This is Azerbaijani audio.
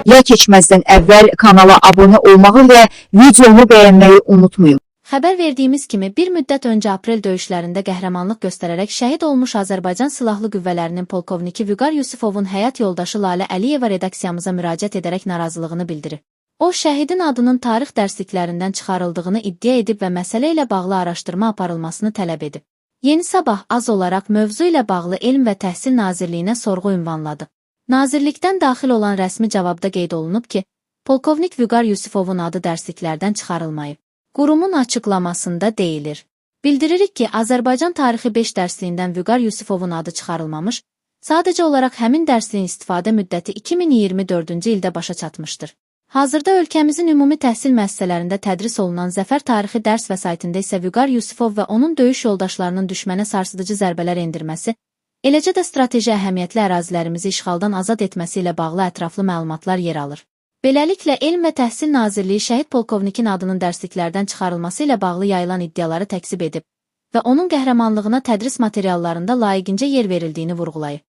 videoya keçməzdən əvvəl kanala abunə olmağı və videomu bəyənməyi unutmayın. Xəbər verdiyimiz kimi, bir müddət öncə aprel döyüşlərində qəhrəmanlıq göstərərək şəhid olmuş Azərbaycan Silahlı Qüvvələrinin polkovniki Vüqar Yusifovun həyat yoldaşı Lalə Əliyeva redaksiyamıza müraciət edərək narazılığını bildirib. O, şəhidin adının tarix dərsliklərindən çıxarıldığını iddia edib və məsələ ilə bağlı araşdırma aparılmasını tələb edib. Yeni Sabah az olaraq mövzu ilə bağlı Elm və Təhsil Nazirliyinə sorğu ünvanladı. Nazirlikdən daxil olan rəsmi cavabda qeyd olunub ki, polkovnik Vüqar Yusifovun adı dərsliklərdən çıxarılmayıb. Qurumun açıqlamasında deyilir. Bildiririk ki, Azərbaycan tarixi 5 dərsliyindən Vüqar Yusifovun adı çıxarılmamış, sadəcə olaraq həmin dərsliyin istifadə müddəti 2024-cü ildə başa çatmışdır. Hazırda ölkəmizin ümumi təhsil müəssisələrində tədris olunan Zəfər tarixi dərs vəsaitində isə Vüqar Yusifov və onun döyüş yoldaşlarının düşmənə sarsıdıcı zərbələr endirməsi, eləcə də strateji əhəmiyyətli ərazilərimizi işğaldan azad etməsi ilə bağlı ətraflı məlumatlar yer alır. Beləliklə, Elm və Təhsil Nazirliyi şəhid polkovnikin adının dərsliklərdən çıxarılması ilə bağlı yayılan iddiaları təkzib edib və onun qəhrəmanlığına tədris materiallarında layiqincə yer verildiyini vurğulayıb.